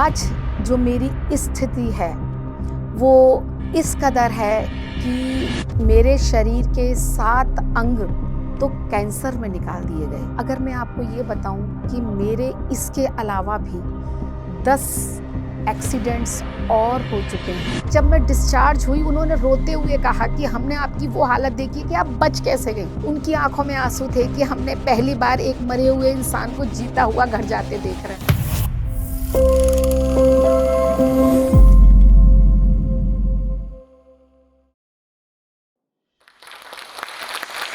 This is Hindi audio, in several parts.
आज जो मेरी स्थिति है वो इस कदर है कि मेरे शरीर के 7 अंग तो कैंसर में निकाल दिए गए। अगर मैं आपको ये बताऊं कि मेरे इसके अलावा भी 10 एक्सीडेंट्स और हो चुके हैं। जब मैं डिस्चार्ज हुई उन्होंने रोते हुए कहा कि हमने आपकी वो हालत देखी कि आप बच कैसे गई। उनकी आंखों में आंसू थे कि हमने पहली बार एक मरे हुए इंसान को जीता हुआ घर जाते देख रहे हैं।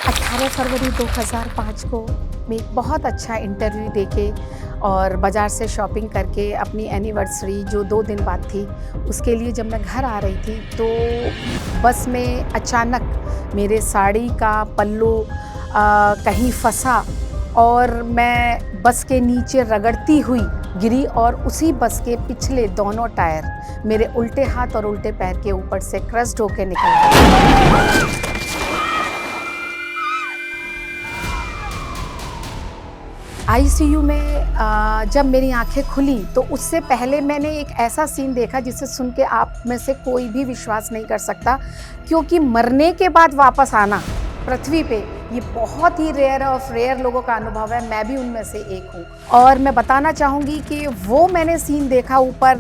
18 फरवरी 2005 को मैं एक बहुत अच्छा इंटरव्यू देके और बाज़ार से शॉपिंग करके अपनी एनिवर्सरी जो 2 दिन बाद थी, उसके लिए जब मैं घर आ रही थी तो बस में अचानक मेरे साड़ी का पल्लू कहीं फंसा और मैं बस के नीचे रगड़ती हुई गिरी और उसी बस के पिछले दोनों टायर मेरे उल्टे हाथ और उल्टे पैर के ऊपर से क्रश्ड होके निकल गए। आईसीयू में जब मेरी आंखें खुली तो उससे पहले मैंने एक ऐसा सीन देखा जिसे सुन के आप में से कोई भी विश्वास नहीं कर सकता, क्योंकि मरने के बाद वापस आना पृथ्वी पे ये बहुत ही रेयर ऑफ रेयर लोगों का अनुभव है। मैं भी उनमें से एक हूँ और मैं बताना चाहूँगी कि वो मैंने सीन देखा, ऊपर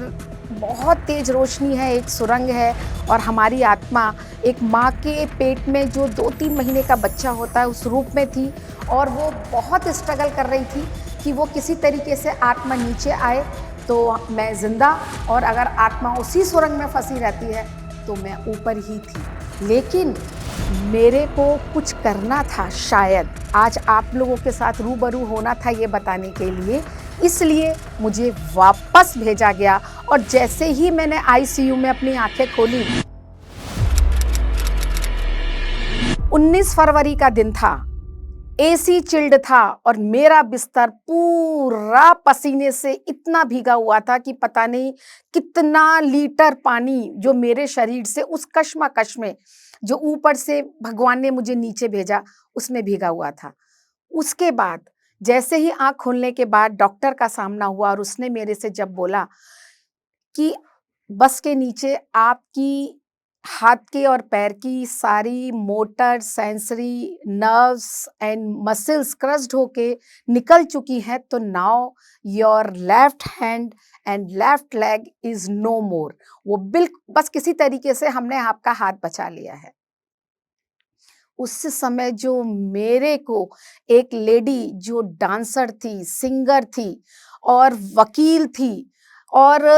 बहुत तेज रोशनी है, एक सुरंग है और हमारी आत्मा एक माँ के पेट में जो 2-3 महीने का बच्चा होता है उस रूप में थी और वो बहुत स्ट्रगल कर रही थी कि वो किसी तरीके से आत्मा नीचे आए तो मैं जिंदा, और अगर आत्मा उसी सुरंग में फंसी रहती है तो मैं ऊपर ही थी। लेकिन मेरे को कुछ करना था, शायद आज आप लोगों के साथ रूबरू होना था ये बताने के लिए, इसलिए मुझे वापस भेजा गया। और जैसे ही मैंने आईसीयू में अपनी आंखें खोली, 19 फरवरी का दिन था, एसी चिल्ड था और मेरा बिस्तर पूरा पसीने से इतना भीगा हुआ था कि पता नहीं कितना लीटर पानी जो मेरे शरीर से उस कश्मकश में जो ऊपर से भगवान ने मुझे नीचे भेजा उसमें भीगा हुआ था। उसके बाद जैसे ही आंख खोलने के बाद डॉक्टर का सामना हुआ और उसने मेरे से जब बोला कि बस के नीचे आपकी हाथ के और पैर की सारी motor, sensory, nerves and muscles crushed होके निकल चुकी हैं, तो now your left hand and left leg is no more. वो बस किसी तरीके से हमने आपका हाथ बचा लिया है। उस समय जो मेरे को एक लेडी जो डांसर थी, सिंगर थी और वकील थी और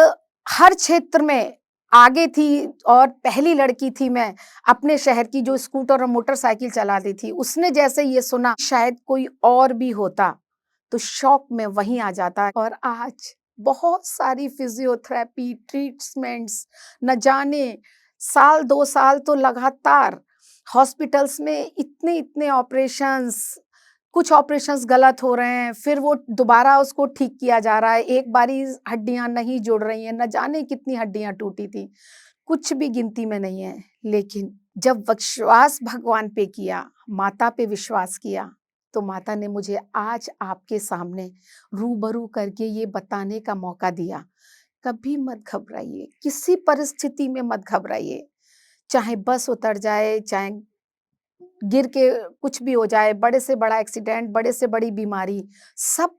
हर क्षेत्र में आगे थी और पहली लड़की थी मैं अपने शहर की जो स्कूटर और मोटरसाइकिल चलाती थी, उसने जैसे ये सुना शायद कोई और भी होता तो शॉक में वहीं आ जाता। और आज बहुत सारी फिजियोथेरेपी ट्रीटमेंट्स, न जाने साल 2 साल तो लगातार हॉस्पिटल्स में इतने इतने ऑपरेशंस, कुछ ऑपरेशंस गलत हो रहे हैं, फिर वो दोबारा उसको ठीक किया जा रहा है, एक बारी हड्डियां नहीं जुड़ रही हैं, न जाने कितनी हड्डियां टूटी थी, कुछ भी गिनती में नहीं है। लेकिन जब विश्वास भगवान पे किया, माता पे विश्वास किया, तो माता ने मुझे आज आपके सामने रूबरू करके ये बताने का मौका दिया, कभी मत घबराइए, किसी परिस्थिति में मत घबराइए, चाहे बस उतर जाए, चाहे गिर के कुछ भी हो जाए, बड़े से बड़ा एक्सीडेंट, बड़े से बड़ी बीमारी, सब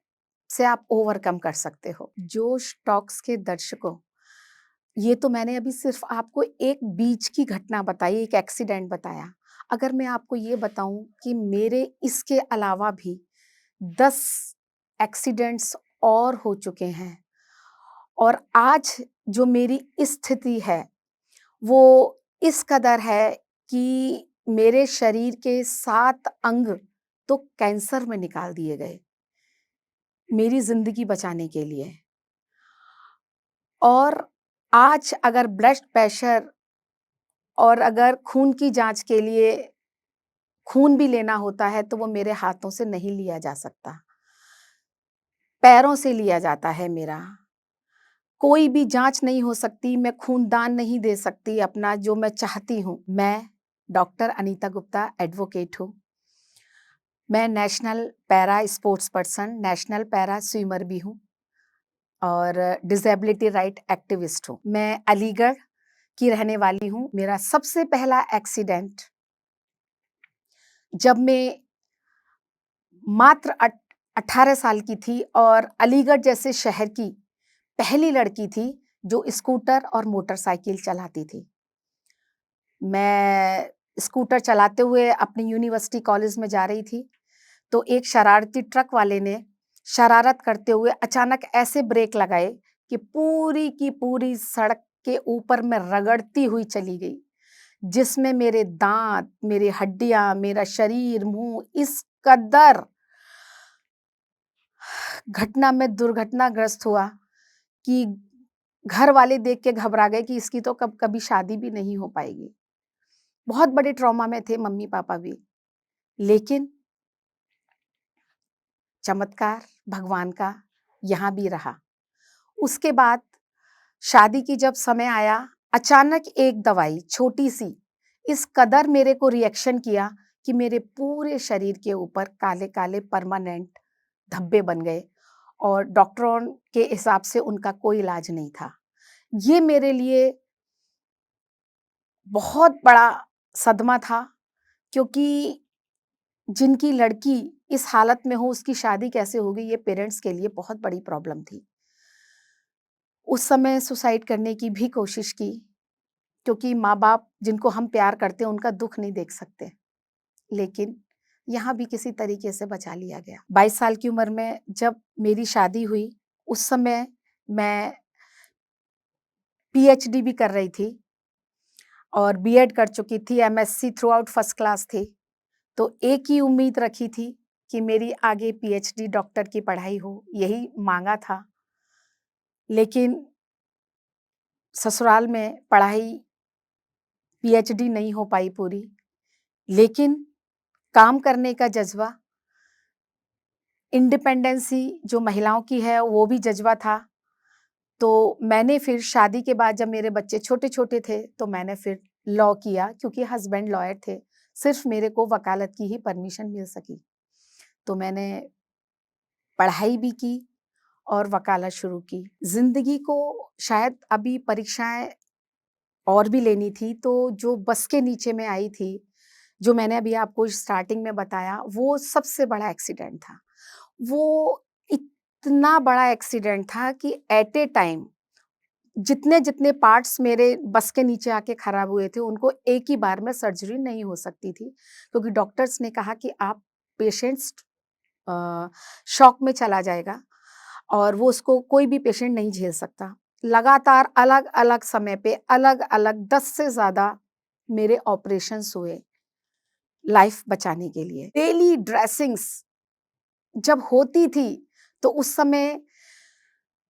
से आप ओवरकम कर सकते हो। जोश टॉक्स के दर्शकों, ये तो मैंने अभी सिर्फ आपको एक बीच की घटना बताई, एक एक्सीडेंट बताया। अगर मैं आपको ये बताऊं कि मेरे इसके अलावा भी 10 एक्सीडेंट्स और हो चुके हैं और आज जो मेरी स्थिति है वो इस कदर है कि मेरे शरीर के 7 अंग तो कैंसर में निकाल दिए गए मेरी जिंदगी बचाने के लिए। और आज अगर ब्लड प्रेशर और अगर खून की जांच के लिए खून भी लेना होता है तो वो मेरे हाथों से नहीं लिया जा सकता, पैरों से लिया जाता है मेरा। कोई भी जांच नहीं हो सकती, मैं खून दान नहीं दे सकती अपना जो मैं चाहती हूँ। मैं डॉक्टर अनीता गुप्ता एडवोकेट हूँ। मैं national para sports person, national para swimmer भी हूँ। और डिसेबिलिटी राइट एक्टिविस्ट हूँ। मैं अलीगढ़ की रहने वाली हूँ। मेरा सबसे पहला एक्सीडेंट जब मैं मात्र 18 साल की थी और अलीगढ़ जैसे शहर की पहली लड़की थी जो स्कूटर और मोटरसाइकिल चलाती थी। मैं स्कूटर चलाते हुए अपनी यूनिवर्सिटी कॉलेज में जा रही थी, तो एक शरारती ट्रक वाले ने शरारत करते हुए अचानक ऐसे ब्रेक लगाए कि पूरी की पूरी सड़क के ऊपर मैं रगड़ती हुई चली गई, जिसमें मेरे दांत, मेरी हड्डियां, मेरा शरीर, मुंह इस कदर घटना में दुर्घटनाग्रस्त हुआ कि घर वाले देख के घबरा गए कि इसकी तो कभी शादी भी नहीं हो पाएगी। बहुत बड़े ट्रॉमा में थे मम्मी पापा भी। लेकिन चमत्कार भगवान का यहाँ भी रहा। उसके बाद शादी की जब समय आया, अचानक एक दवाई छोटी सी इस कदर मेरे को रिएक्शन किया कि मेरे पूरे शरीर के ऊपर काले काले परमानेंट धब्बे बन गए और डॉक्टरों के हिसाब से उनका कोई इलाज नहीं था। ये मेरे लिए बहुत बड़ा सदमा था, क्योंकि जिनकी लड़की इस हालत में हो उसकी शादी कैसे होगी, ये पेरेंट्स के लिए बहुत बड़ी प्रॉब्लम थी। उस समय सुसाइड करने की भी कोशिश की, क्योंकि माँ-बाप जिनको हम प्यार करते हैं उनका दुःख नहीं देख सकते। लेकिन यहाँ भी किसी तरीके से बचा लिया गया। 22 साल की उम्र में जब मेरी शादी हुई, उस समय मैं पीएचडी भी कर रही थी और बीएड कर चुकी थी, MSc through out first class थी। तो एक ही उम्मीद रखी थी कि मेरी आगे पीएचडी डॉक्टर की पढ़ाई हो, यही माँगा था। लेकिन ससुराल में पढ़ाई पीएचडी नहीं हो पाई पूरी, लेकिन काम करने का जज़्बा, इंडिपेंडेंसी जो महिलाओं की है वो भी जज़्बा था। तो मैंने फिर शादी के बाद जब मेरे बच्चे छोटे-छोटे थे तो मैंने फिर लॉ किया, क्योंकि हस्बैंड लॉयर थे। सिर्फ मेरे को वकालत की ही परमिशन मिल सकी। तो मैंने पढ़ाई भी की और वकालत शुरू की। ज़िंदगी को शायद अभी परीक्षाएँ और भी लेनी थी, तो जो बस के नीचे मैं आई थी, जो मैंने अभी आपको स्टार्टिंग में बताया, वो सबसे बड़ा एक्सीडेंट था। वो इतना बड़ा एक्सीडेंट था कि एट ए टाइम जितने-जितने पार्ट्स मेरे बस के नीचे आके खराब हुए थे, उनको एक ही बार में सर्जरी नहीं हो सकती थी, क्योंकि डॉक्टर्स ने कहा कि आप पेशेंट्स शॉक में चला जाएगा और वो उसको कोई भी पेशेंट नहीं झेल सकता। लगातार अलग-अलग समय पे अलग-अलग 10 से ज़्यादा मेरे ऑपरेशंस हुए लाइफ बचाने के लिए। डेली ड्रेसिंग्स जब होती थी, तो उस समय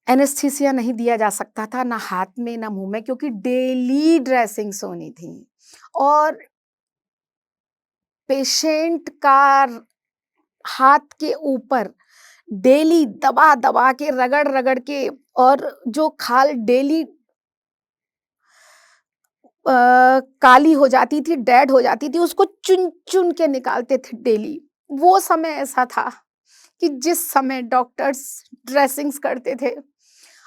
एनेस्थीसिया नहीं दिया जा सकता था, ना हाथ में, ना मुँह में, क्योंकि डेली ड्रेसिंग्स होनी थी और पेशेंट का हाथ के ऊपर डेली दबा-दबा के, रगड़-रगड़ के, और जो खाल डेली काली हो जाती थी, डेड हो जाती थी, उसको चुन-चुन के निकालते थे डेली। वो समय ऐसा था कि जिस समय डॉक्टर्स ड्रेसिंग्स करते थे,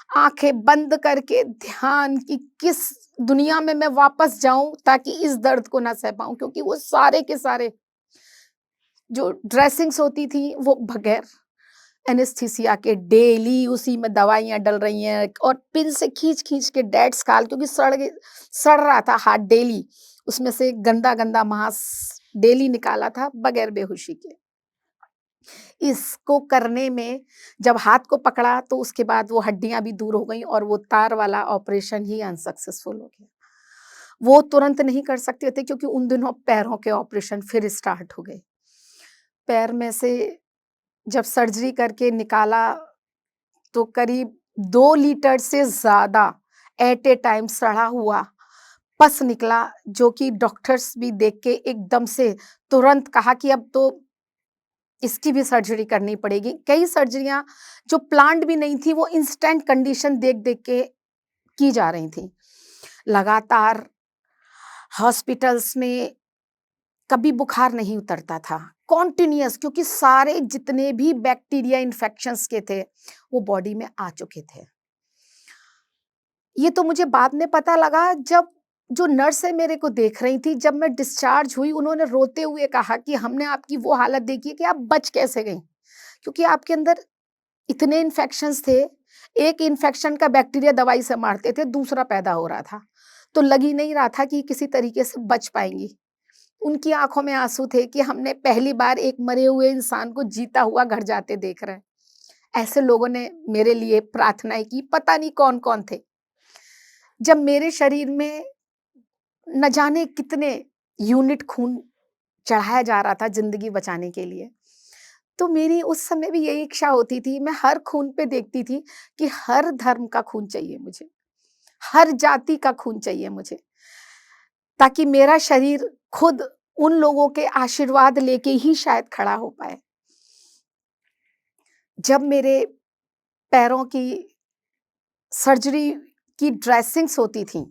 आँखें बंद करके ध्यान कि किस दुनिया में मैं वापस जाऊँ ताकि इस दर्द को ना सह पाऊँ, क्योंकि वो सारे के सारे जो ड्रेसिंग्स होती थी वो बगैर एनेस्थीसिया के डेली उसी में दवाइयाँ डल रही हैं और पिन से खींच-खींच के डेड स्काल, क्योंकि सड़ रहा था हाथ डेली, उसमें से गंदा-गंदा मांस डेली निकाला था बगैर बेहोशी के। इसको करने में जब हाथ को पकड़ा तो उसके बाद वो हड्डियाँ भी दूर हो गईं और वो तार वाला ऑपरेशन ही अनसक्सेसफुल हो गया। वो तुरंत नहीं कर सकते थे, क्योंकि उन दिनों पैरों के ऑपरेशन फिर स्टार्ट हो गए। पैर में से जब सर्जरी करके निकाला तो करीब 2 लीटर से ज़्यादा एट ए टाइम सड़ा हुआ पस निकला, जो कि डॉक्टर्स भी देख के एकदम से तुरंत कहा कि अब तो इसकी भी सर्जरी करनी पड़ेगी। कई सर्जरियाँ जो प्लान्ड भी नहीं थी, वो इंस्टेंट कंडीशन देख-देख के की जा रही थी। लगातार हॉस्पिटल्स में कभी बुखार नहीं उतरता था, कॉन्टिन्यूअस, क्योंकि सारे जितने भी बैक्टीरिया इन्फेक्शंस के थे वो बॉडी में आ चुके थे। ये तो मुझे बाद में पता लगा जब जो नर्सें मेरे को देख रही थी, जब मैं डिस्चार्ज हुई, उन्होंने रोते हुए कहा कि हमने आपकी वो हालत देखी है कि आप बच कैसे गईं? क्योंकि आपके अंदर इतने इन्फेक्शंस थे, एक इन्फेक्शन का बैक्टीरिया दवाई से मारते थे, दूसरा पैदा हो रहा था। तो लग ही नहीं रहा था कि किसी तरीके से बच पाएँगी। उनकी आँखों में आँसू थे कि हमने पहली बार एक मरे हुए इंसान को जीता हुआ घर जाते देख रहे हैं। ऐसे लोगों ने मेरे लिए प्रार्थनाएँ की, पता नहीं कौन-कौन थे। जब मेरे शरीर में न जाने कितने यूनिट खून चढ़ाया जा रहा था ज़िंदगी बचाने के लिए, तो मेरी उस समय भी यही इच्छा होती थी, मैं हर खून पे देखती थी कि हर धर्म का खून चाहिए मुझे, हर जाति का खून चाहिए मुझे, ताकि मेरा शरीर खुद उन लोगों के आशीर्वाद लेके ही शायद खड़ा हो पाए। जब मेरे पैरों की सर्जरी की ड्रेसिंग्स होती थीं,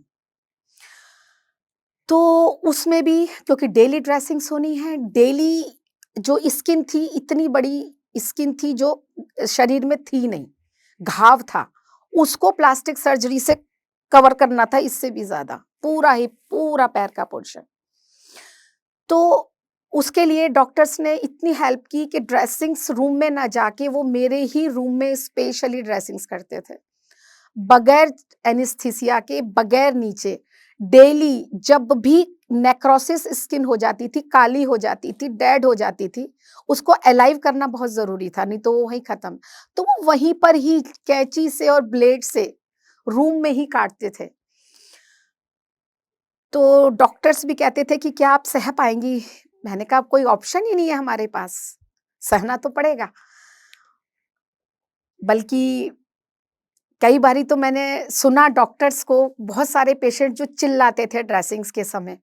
तो उसमें भी क्योंकि डेली ड्रेसिंग्स होनी है, डेली जो स्किन थी, इतनी बड़ी स्किन थी जो शरीर में थी नहीं, घाव था, उसको प्लास्टिक सर्जरी से कवर करना था, इससे भी ज़्यादा, पूरा ही पूरा पैर का पोर्शन। तो उसके लिए डॉक्टर्स ने इतनी हेल्प की कि ड्रेसिंग्स रूम में ना जाके वो मेरे ही रूम में स्पेशली ड्रेसिंग्स करते थे। बगैर एनेस्थीसिया के, बगैर नीचे, डेली जब भी नेक्रोसिस स्किन हो जाती थी, काली हो जाती थी, डेड हो जाती थी, उसको अलाइव करना बहुत ज़रूरी था, नहीं तो वो वहीं खत्म। तो वो वहीं पर ही कैंची से और ब्लेड से रूम में ही काटते थे। तो डॉक्टर्स भी कहते थे कि क्या आप सह पाएँगी? मैंने कहा कोई ऑप्शन ही नहीं है हमारे पास, सहना तो पड़ेगा। बल्कि कई बारी तो मैंने सुना डॉक्टर्स को, बहुत सारे पेशेंट जो चिल्लाते थे ड्रेसिंग्स के समय,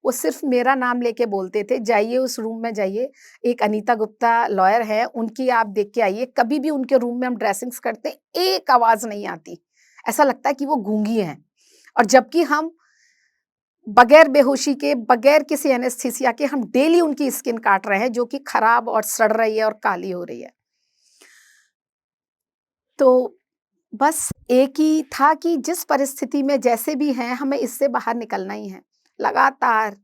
वो सिर्फ मेरा नाम लेके बोलते थे, जाइए उस रूम में जाइए, एक अनीता गुप्ता लॉयर है, उनकी आप देख के आइए, कभी भी उनके रूम में हम ड्रेसिंग्स करते हैं, एक आवाज़ नहीं आती, ऐसा लगता है कि वो गूंगी हैं। और जबकि हम बगैर बेहोशी के, बगैर किसी एनेस्थीसिया के हम डेली उनकी स्किन काट रहे हैं, जो कि खराब और सड़ रही है और काली हो रही है। तो बस एक ही था कि जिस परिस्थिति में जैसे भी हैं, हमें इससे बाहर निकलना ही है। लगातार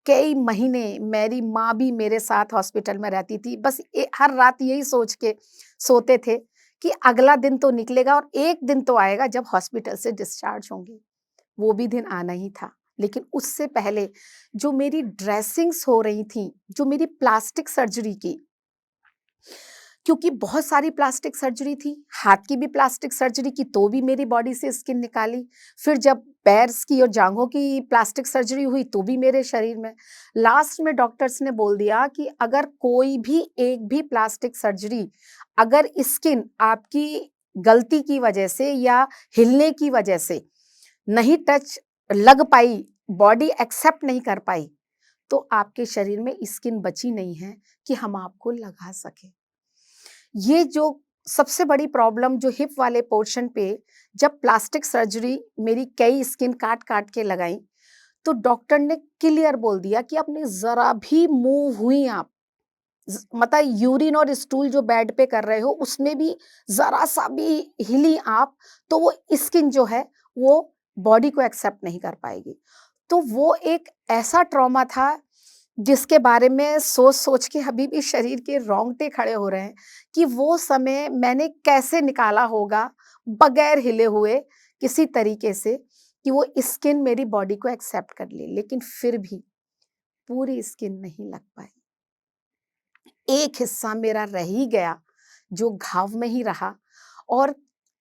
कई महीने मेरी माँ भी मेरे साथ हॉस्पिटल में रहती थी। बस हर रात यही सोच के सोते थे कि अगला दिन तो निकलेगा और एक दिन तो आएगा जब हॉस्पिटल से डिस्चार्ज होंगी। वो भी दिन आना ही था। लेकिन उससे पहले जो मेरी ड्रेसिंग्स हो रही थीं, जो मेरी प्लास्टिक सर्जरी की, क्योंकि बहुत सारी प्लास्टिक सर्जरी थी, हाथ की भी प्लास्टिक सर्जरी की तो भी मेरी बॉडी से स्किन निकाली, फिर जब पैर्स की और जांघों की प्लास्टिक सर्जरी हुई तो भी मेरे शरीर में। लास्ट में डॉक्टर्स ने बोल दिया कि अगर कोई भी एक भी प्लास्टिक सर्जरी, अगर स्किन आपकी गलती की वजह से या हिलने की वजह से नहीं टच लग पाई, बॉडी एक्सेप्ट नहीं कर पाई, तो आपके शरीर में स्किन बची नहीं है कि हम आपको लगा सकें। ये जो सबसे बड़ी प्रॉब्लम जो हिप वाले पोर्शन पे, जब प्लास्टिक सर्जरी मेरी कई स्किन काट-काट के लगाई, तो डॉक्टर ने क्लियर बोल दिया कि आपने ज़रा भी मूव हुई आप, मतलब यूरिन और स्टूल जो बेड पे कर रहे हो, उसमें भी ज़रा-सा भी हिली आप, तो वो स्किन जो है, वो बॉडी को एक्सेप्ट नहीं कर पाएगी। तो वो एक ऐसा ट्रॉमा था जिसके बारे में सोच-सोच के अभी भी शरीर के रोंगटे खड़े हो रहे हैं कि वो समय मैंने कैसे निकाला होगा बगैर हिले हुए किसी तरीके से कि वो स्किन मेरी बॉडी को एक्सेप्ट कर ले। लेकिन फिर भी पूरी स्किन नहीं लग पाई। एक हिस्सा मेरा रह ही गया, जो घाव में ही रहा और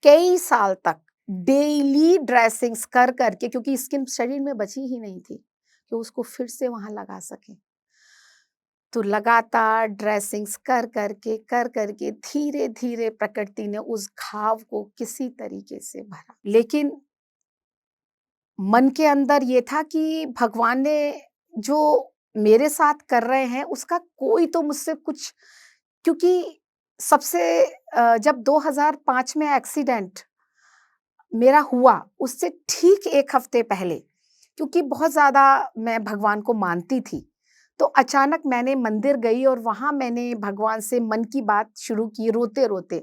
कई साल तक डेली ड्रेसिंग्स कर के, क्योंकि स्किन शरीर में बची ही नहीं थी कि उसको फिर से वहाँ लगा सकें। तो लगातार ड्रेसिंग्स कर करके धीरे-धीरे प्रकृति ने उस घाव को किसी तरीके से भरा। लेकिन मन के अंदर ये था कि भगवान ने जो मेरे साथ कर रहे हैं उसका कोई तो मुझसे कुछ, क्योंकि सबसे जब 2005 में एक्सीडेंट मेरा हुआ, उससे ठीक 1 हफ्ते पहले, क्योंकि बहुत ज़्यादा मैं भगवान को मानती थी, तो अचानक मैंने मंदिर गई और वहाँ मैंने भगवान से मन की बात शुरू की रोते-रोते,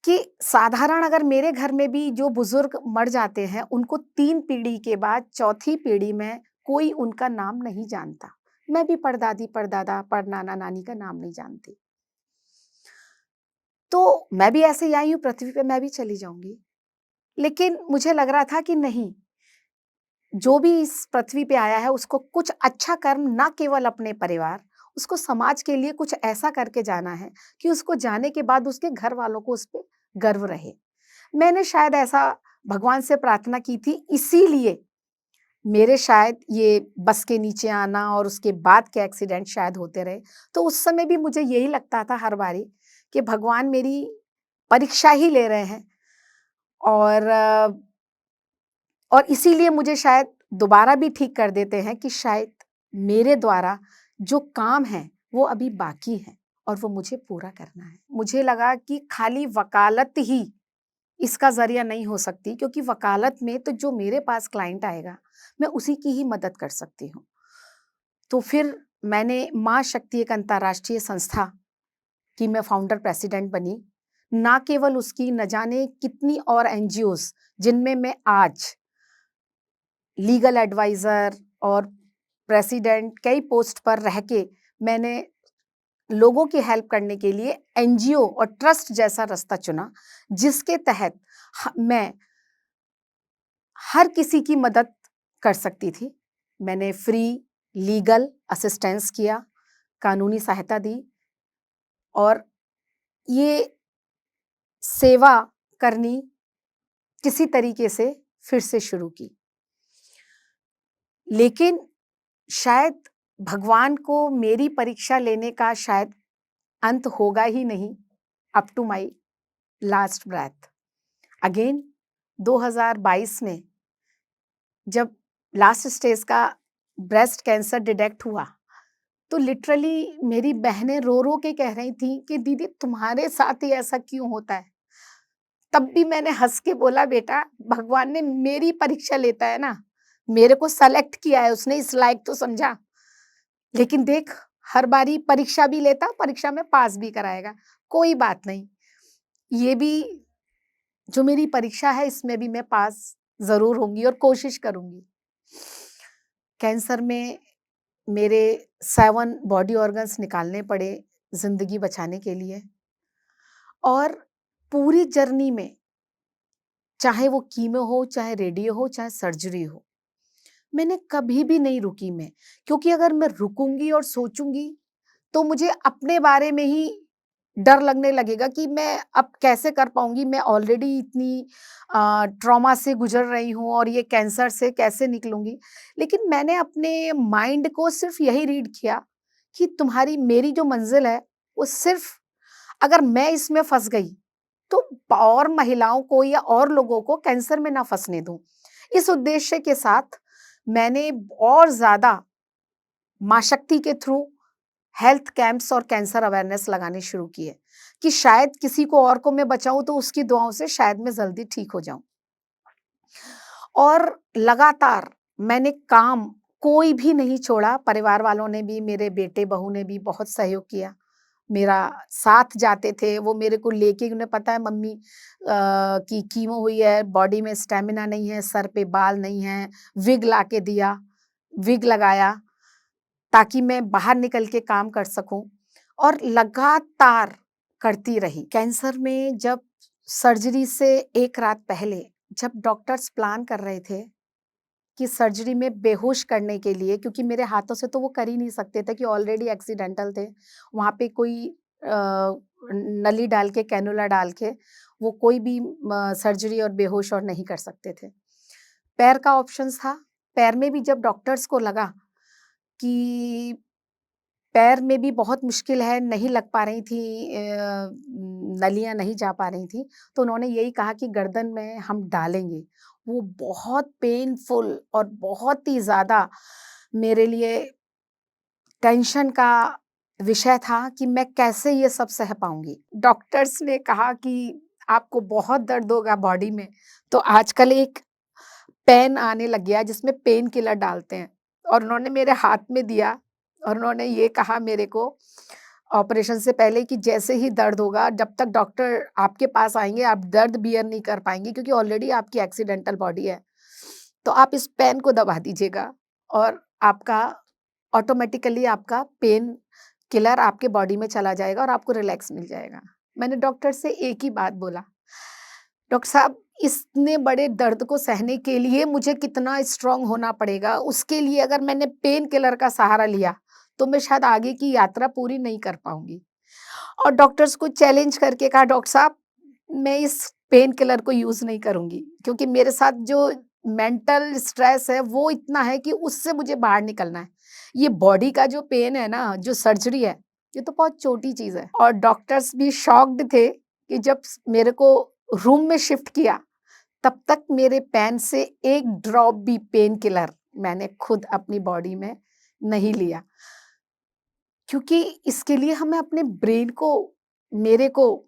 कि साधारण अगर मेरे घर में भी जो बुज़ुर्ग मर जाते हैं, उनको 3 पीढ़ी के बाद चौथी पीढ़ी में कोई उनका नाम नहीं जानता। मैं भी परदादी, परदादा, परनाना-नानी का नाम नहीं जानती। तो मैं भी ऐसे ही आई हूँ पृथ्वी पे, मैं भी चली जाऊँगी। लेकिन मुझे लग रहा था कि नहीं, जो भी इस पृथ्वी पे आया है उसको कुछ अच्छा कर्म ना केवल अपने परिवार, उसको समाज के लिए कुछ ऐसा करके जाना है कि उसको जाने के बाद उसके घर वालों को उस पे गर्व रहे। मैंने शायद ऐसा भगवान से प्रार्थना की थी, इसीलिए मेरे शायद ये बस के नीचे आना और उसके बाद के एक्सीडेंट शायद होते रहे। तो उस समय भी मुझे यही लगता था हर बारी कि भगवान मेरी परीक्षा ही ले रहे हैं और इसीलिए मुझे शायद दोबारा भी ठीक कर देते हैं कि शायद मेरे द्वारा जो काम है वो अभी बाकी है और वो मुझे पूरा करना है। मुझे लगा कि खाली वकालत ही इसका ज़रिया नहीं हो सकती, क्योंकि वकालत में तो जो मेरे पास क्लाइंट आएगा, मैं उसी की ही मदद कर सकती हूँ। तो फिर मैंने माँ शक्ति एक अंतर्राष्ट्रीय संस्था की मैं फाउंडर प्रेसिडेंट बनी। ना केवल उसकी, न जाने कितनी और एनजीओज़ जिनमें मैं आज लीगल एडवाइज़र और प्रेसिडेंट कई पोस्ट पर रह के मैंने लोगों की हेल्प करने के लिए एनजीओ और ट्रस्ट जैसा रास्ता चुना, जिसके तहत मैं हर किसी की मदद कर सकती थी। मैंने फ्री लीगल असिस्टेंस किया, कानूनी सहायता दी और ये सेवा करनी किसी तरीके से फिर से शुरू की। लेकिन शायद भगवान को मेरी परीक्षा लेने का शायद अंत होगा ही नहीं, up to my last breath. Again 2022 में जब लास्ट स्टेज का ब्रेस्ट कैंसर डिटेक्ट हुआ, तो लिटरली मेरी बहनें रो-रो के कह रही थी कि दीदी तुम्हारे साथ ही ऐसा क्यों होता है? तब भी मैंने हँस के बोला, बेटा भगवान ने मेरी परीक्षा लेता है ना, मेरे को सेलेक्ट किया है उसने, इस लायक तो समझा। लेकिन देख, हर बारी परीक्षा भी लेता, परीक्षा में पास भी कराएगा। कोई बात नहीं, ये भी जो मेरी परीक्षा है इसमें भी मैं पास ज़रूर होंगी और कोशिश करूँगी। कैंसर में मेरे 7 बॉडी ऑर्गन्स निकालने पड़े ज़िंदगी बचाने के लिए और पूरी जर्नी में, चाहे वो कीमो हो, चाहे रेडियो हो, चाहे सर्जरी हो, मैंने कभी भी नहीं रुकी मैं, क्योंकि अगर मैं रुकूँगी और सोचूँगी, तो मुझे अपने बारे में ही डर लगने लगेगा कि मैं अब कैसे कर पाऊँगी, मैं ऑलरेडी इतनी ट्रॉमा से गुज़र रही हूँ और ये कैंसर से कैसे निकलूँगी। लेकिन मैंने अपने माइंड को सिर्फ़ यही रीड किया कि तुम्हारी मेरी जो मंज़िल है, वो सिर्फ़ अगर मैं इसमें फँस गई, तो और महिलाओं को या और लोगों को कैंसर में ना फँसने दूँ। इस उद्देश्य के साथ मैंने और ज़्यादा माँ शक्ति के थ्रू हेल्थ कैंप्स और कैंसर अवेयरनेस लगाने शुरू किए कि शायद किसी को और को मैं बचाऊँ तो उसकी दुआओं से शायद मैं जल्दी ठीक हो जाऊँ। और लगातार मैंने काम कोई भी नहीं छोड़ा, परिवार वालों ने भी, मेरे बेटे-बहू ने भी बहुत सहयोग किया। मेरा साथ जाते थे, वो मेरे को लेके, उन्हें पता है मम्मी की कीमो हुई है, बॉडी में स्टैमिना नहीं है, सर पे बाल नहीं है, विग ला के दिया, विग लगाया ताकि मैं बाहर निकल के काम कर सकूं और लगातार करती रही। कैंसर में जब सर्जरी से एक रात पहले जब डॉक्टर्स प्लान कर रहे थे कि सर्जरी में बेहोश करने के लिए, क्योंकि मेरे हाथों से तो वो कर ही नहीं सकते थे कि ऑलरेडी एक्सीडेंटल थे, वहाँ पे कोई नली डाल के, कैनुला डाल के वो कोई भी सर्जरी और बेहोश और नहीं कर सकते थे। पैर का ऑप्शंस था, पैर में भी जब डॉक्टर्स को लगा कि पैर में भी बहुत मुश्किल है, नहीं लग पा रही थी, नलियाँ नहीं जा पा रही थी, तो उन्होंने यही कहा कि गर्दन में हम डालेंगे। वो बहुत पेनफुल और बहुत ही ज़्यादा मेरे लिए टेंशन का विषय था कि मैं कैसे ये सब सह पाऊँगी। डॉक्टर्स ने कहा कि आपको बहुत दर्द होगा बॉडी में, तो आजकल एक पेन आने लग गया है जिसमें पेन किलर डालते हैं। और उन्होंने मेरे हाथ में दिया और उन्होंने ये कहा मेरे को ऑपरेशन से पहले कि जैसे ही दर्द होगा, जब तक डॉक्टर आपके पास आएँगे, आप दर्द बियर नहीं कर पाएँगे क्योंकि ऑलरेडी आपकी एक्सीडेंटल बॉडी है। तो आप इस पेन को दबा दीजिएगा और आपका ऑटोमेटिकली आपका पेन किलर आपके बॉडी में चला जाएगा और आपको रिलैक्स मिल जाएगा। मैंने डॉक्टर से एक ही बात बोला, डॉक्टर साहब इतने बड़े दर्द को सहने के लिए मुझे कितना स्ट्रॉन्ग होना पड़ेगा, उसके लिए अगर मैंने पेन किलर का सहारा लिया, तो मैं शायद आगे की यात्रा पूरी नहीं कर पाऊँगी। और डॉक्टर्स को चैलेंज करके कहा डॉक्टर साहब मैं इस पेन किलर को यूज़ नहीं करूँगी क्योंकि मेरे साथ जो मेंटल स्ट्रेस है वो इतना है कि उससे मुझे बाहर निकलना है। ये बॉडी का जो पेन है ना, जो सर्जरी है, ये तो बहुत छोटी चीज़ है। और डॉक्टर्स भी शॉक्ड थे कि जब मेरे को रूम में शिफ्ट किया, तब तक मेरे पेन से एक ड्रॉप भी पेन किलर मैंने खुद अपनी बॉडी में नहीं लिया। क्योंकि इसके लिए हमें अपने ब्रेन को, मेरे को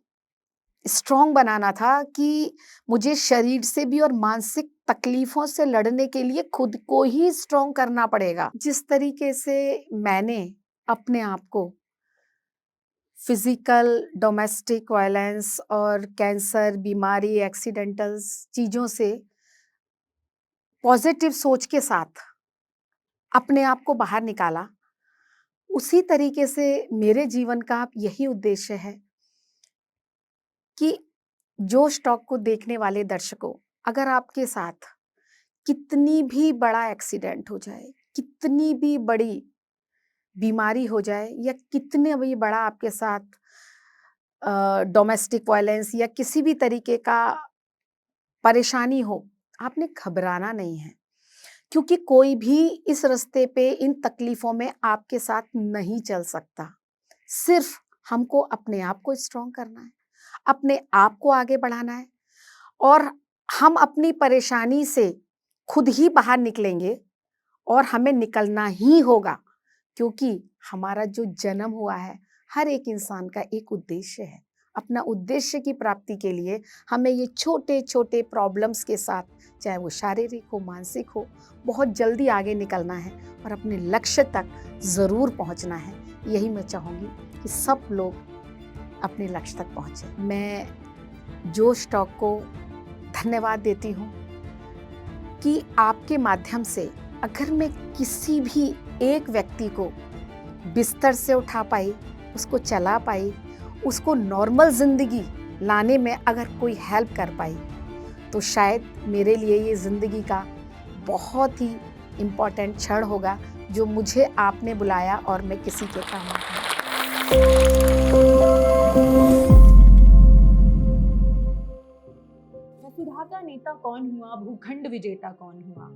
स्ट्रॉन्ग बनाना था कि मुझे शरीर से भी और मानसिक तकलीफों से लड़ने के लिए खुद को ही स्ट्रॉन्ग करना पड़ेगा। जिस तरीके से मैंने अपने आप को फिजिकल, डोमेस्टिक वायलेंस और कैंसर, बीमारी, एक्सीडेंटल्स चीज़ों से पॉजिटिव सोच के साथ अपने आप को बाहर निकाला, उसी तरीके से मेरे जीवन का यही उद्देश्य है कि जोश टॉक को देखने वाले दर्शकों, अगर आपके साथ कितनी भी बड़ा एक्सीडेंट हो जाए, कितनी भी बड़ी बीमारी हो जाए या कितने भी बड़ा आपके साथ डोमेस्टिक वायलेंस या किसी भी तरीके का परेशानी हो, आपने घबराना नहीं है क्योंकि कोई भी इस रास्ते पे इन तकलीफों में आपके साथ नहीं चल सकता। सिर्फ हमको अपने आप को स्ट्रॉन्ग करना है, अपने आप को आगे बढ़ाना है और हम अपनी परेशानी से खुद ही बाहर निकलेंगे और हमें निकलना ही होगा क्योंकि हमारा जो जन्म हुआ है, हर एक इंसान का एक उद्देश्य है। अपना उद्देश्य की प्राप्ति के लिए हमें ये छोटे-छोटे प्रॉब्लम्स के साथ, चाहे वो शारीरिक हो, मानसिक हो, बहुत जल्दी आगे निकलना है और अपने लक्ष्य तक ज़रूर पहुंचना है। यही मैं चाहूँगी कि सब लोग अपने लक्ष्य तक पहुँचें। मैं जोश टॉक को धन्यवाद देती हूँ कि आपके माध्यम से अगर मैं किसी भी एक व्यक्ति को बिस्तर से उठा पाई, उसको चला पाई, उसको नॉर्मल ज़िंदगी लाने में अगर कोई हेल्प कर पाई, तो शायद मेरे लिए ये ज़िंदगी का बहुत ही इम्पोर्टेंट क्षण होगा जो मुझे आपने बुलाया और मैं किसी के काम आ गई। वसुधा का नेता कौन हुआ, भूखंड विजेता कौन हुआ,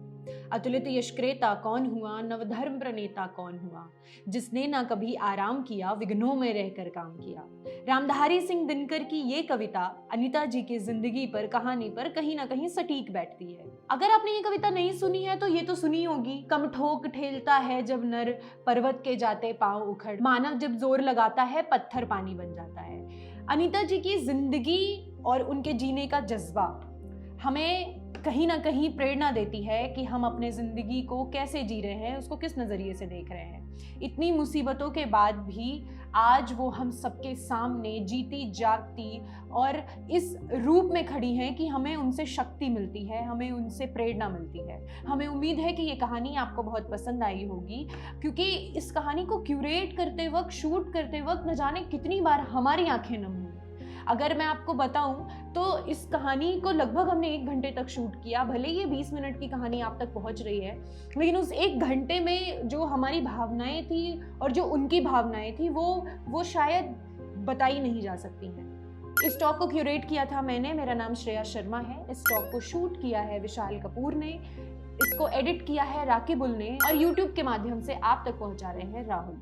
अतुलित यशक्रेता कौन हुआ, नवधर्म प्रणेता कौन हुआ, जिसने ना कभी आराम किया, विघ्नों में रहकर काम किया। रामधारी सिंह दिनकर की ये कविता अनीता जी की जिंदगी पर, कहानी पर कहीं ना कहीं सटीक बैठती है। अगर आपने ये कविता नहीं सुनी है तो ये तो सुनी होगी। कम ठोक ठेलता है जब नर, पर्वत के जाते पांव उखड़, मानव जब जोर लगाता है पत्थर पानी बन जाता है। अनीता जी की जिंदगी और उनके जीने का जज्बा हमें कहीं ना कहीं प्रेरणा देती है कि हम अपने ज़िंदगी को कैसे जी रहे हैं, उसको किस नज़रिए से देख रहे हैं। इतनी मुसीबतों के बाद भी आज वो हम सबके सामने जीती जागती और इस रूप में खड़ी हैं कि हमें उनसे शक्ति मिलती है, हमें उनसे प्रेरणा मिलती है। हमें उम्मीद है कि ये कहानी आपको बहुत पसंद आई होगी, क्योंकि इस कहानी को क्यूरेट करते वक्त, शूट करते वक्त न जाने कितनी बार हमारी आंखें नम हुई। अगर मैं आपको बताऊं तो इस कहानी को लगभग हमने 1 घंटे तक शूट किया। भले ये 20 मिनट की कहानी आप तक पहुंच रही है, लेकिन उस 1 घंटे में जो हमारी भावनाएं थी और जो उनकी भावनाएं थी वो शायद बताई नहीं जा सकती हैं। इस टॉक को क्यूरेट किया था मैंने, मेरा नाम श्रेया शर्मा है। इस टॉक को शूट किया है विशाल कपूर ने, इसको एडिट किया है राकिबुल ने और यूट्यूब के माध्यम से आप तक पहुंचा रहे हैं राहुल।